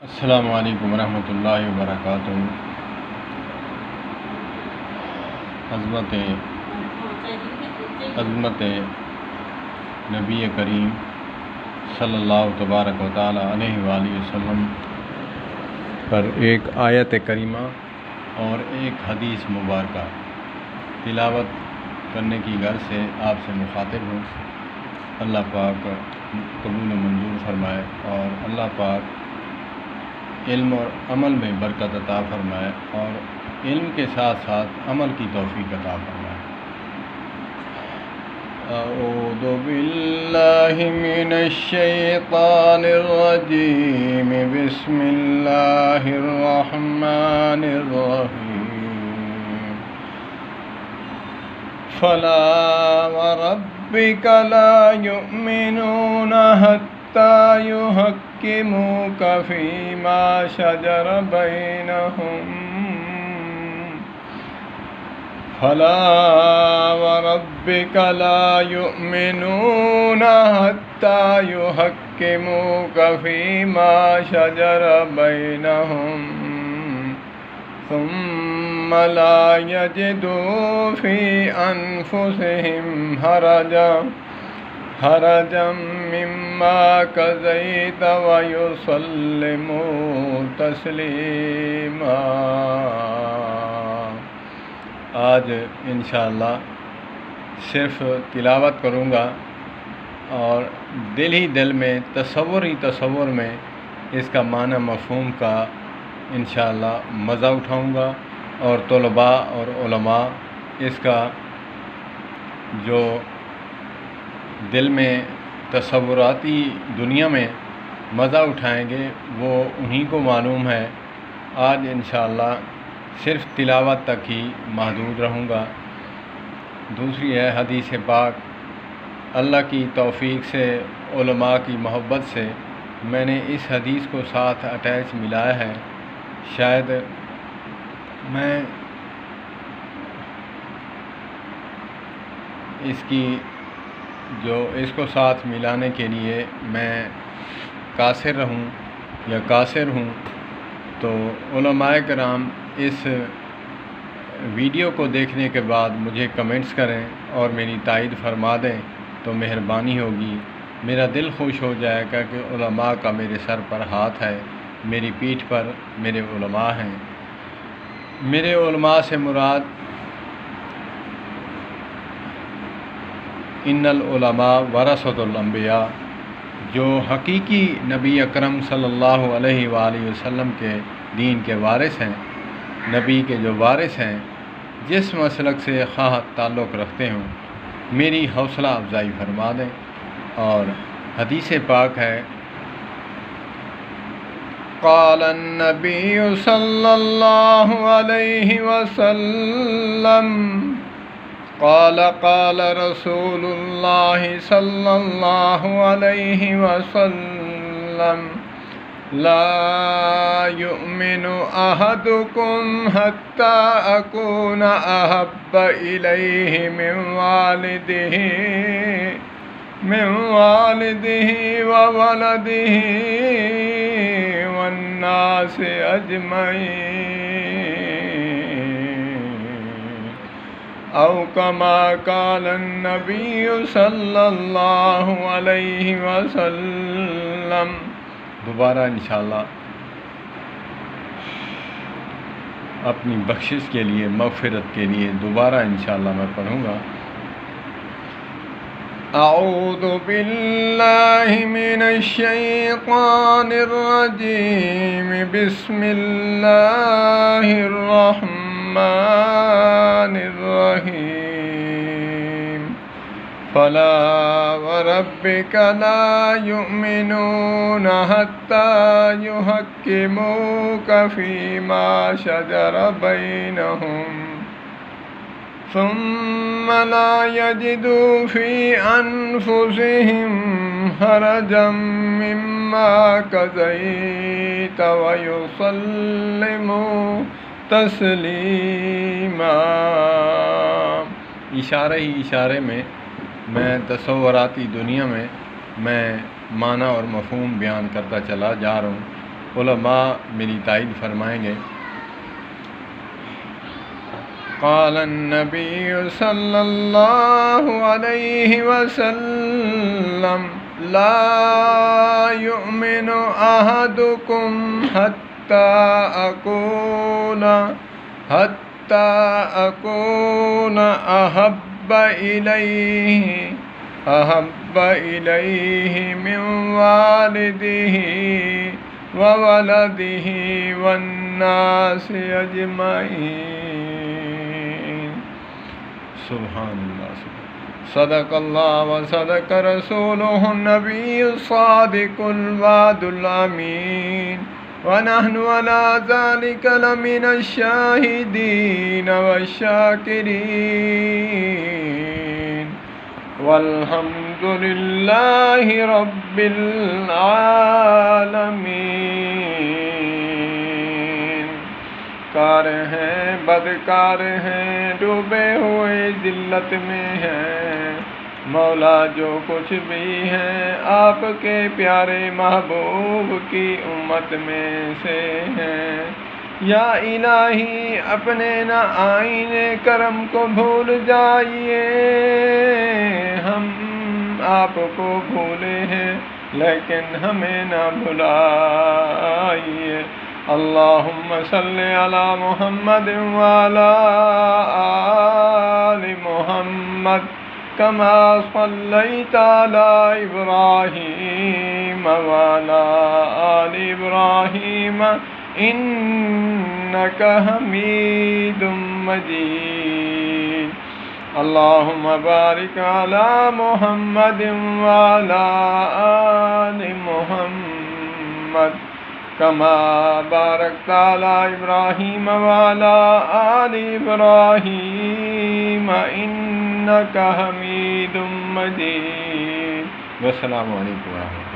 السلام علیکم ورحمۃ اللہ وبرکاتہ۔ عظمت نبی کریم صلی اللہ تبارک و تعالی علیہ وآلہ وسلم پر ایک آیت کریمہ اور ایک حدیث مبارکہ تلاوت کرنے کی غرض سے آپ سے مخاطب ہوں۔ اللہ پاک قبول و منظور فرمائے اور اللہ پاک علم اور عمل میں برکت عطا فرمائے اور علم کے ساتھ ساتھ عمل کی توفیق عطا فرمائے۔ اعوذ باللہ من الشیطان الرجیم، بسم اللہ الرحمن الرحیم۔ فلا وربک لا یؤمنون حتی يحكموك فيما شجر بينهم، فلا وربك لا يؤمنون حتى يحكموك فيما شجر بينهم ثم لا يجدوا في أنفسهم حرجا مما قضيت ويسلموا تسلیما۔ آج انشاءاللہ صرف تلاوت کروں گا اور دل ہی دل میں تصور میں اس کا معنی مفہوم کا انشاءاللہ مزہ اٹھاؤں گا، اور طلباء اور علماء اس کا جو دل میں تصوراتی دنیا میں مزہ اٹھائیں گے وہ انہی کو معلوم ہے۔ آج انشاءاللہ صرف تلاوت تک ہی محدود رہوں گا۔ دوسری ہے حدیث پاک۔ اللہ کی توفیق سے، علماء کی محبت سے میں نے اس حدیث کو ساتھ اٹیچ ملایا ہے۔ شاید میں اس کو ساتھ ملانے کے لیے میں قاصر ہوں، تو علماء کرام اس ویڈیو کو دیکھنے کے بعد مجھے کمنٹس کریں اور میری تائید فرما دیں تو مہربانی ہوگی۔ میرا دل خوش ہو جائے گا کہ علماء کا میرے سر پر ہاتھ ہے، میری پیٹھ پر میرے علماء ہیں۔ میرے علماء سے مراد ان العلماء ورثۃ الانبیاء، جو حقیقی نبی اکرم صلی اللہ علیہ وآلہ وسلم کے دین کے وارث ہیں، نبی کے جو وارث ہیں، جس مسلک سے خواہ تعلق رکھتے ہوں، میری حوصلہ افزائی فرما دیں۔ اور حدیث پاک ہے، قال النبی صلی اللہ علیہ وسلم، قال رسول اللہ صلی اللہ علیہ وسلم، لا يؤمن أحدكم حتى أكون أحب إليه من والده وولده والناس أجمعين، أو كما قال النبي صلی اللہ علیہ وسلم۔ دوبارہ انشاءاللہ اپنی بخشش کے لیے، مغفرت کے لیے دوبارہ انشاءاللہ میں پڑھوں گا۔ اعوذ باللہ من الشیطان الرجیم، بسم اللہ الرحمن الرحیم۔ فلا وربك لا يؤمنون حتى يحكموك فيما شجر بينهم ثم لا يجدوا في أنفسهم حرجا مما قضيت ويسلموا تسلیما۔ اشارے میں میں تصوراتی دنیا میں معنی اور مفہوم بیان کرتا چلا جا رہا ہوں۔ علماء میری تائید فرمائیں گے۔ قال النبی صلی اللہ علیہ وسلم لا يؤمن احدکم حتی اکون احب الیہ من والدہ وولدہ والناس اجمعین۔ سبحان اللہ، صدق اللہ و صدق رسولہ النبی الصادق الوعد الامین، ونحن على ذلك لمن الشاہدین والشاکرین، والحمد للہ رب العالمین۔ کار ہیں، بدکار ہیں، ڈوبے ہوئے ذلت میں ہیں، مولا جو کچھ بھی ہیں آپ کے پیارے محبوب کی امت میں سے ہیں۔ یا الہی اپنے نہ آئینے کرم کو بھول جائیے، ہم آپ کو بھولے ہیں لیکن ہمیں نہ بھلائیے۔ اللہم صلی علی محمد وعلی آل محمد کما صلیت علی ابراہیم وعلی آل ابراہیم انک حمید مجید۔ اللہم بارک علی محمد وعلی آل محمد کما بارکت علی ابراہیم وعلی آل ابراہیم انک حمید مجید۔ والسلام علیکم ورحمۃ اللہ۔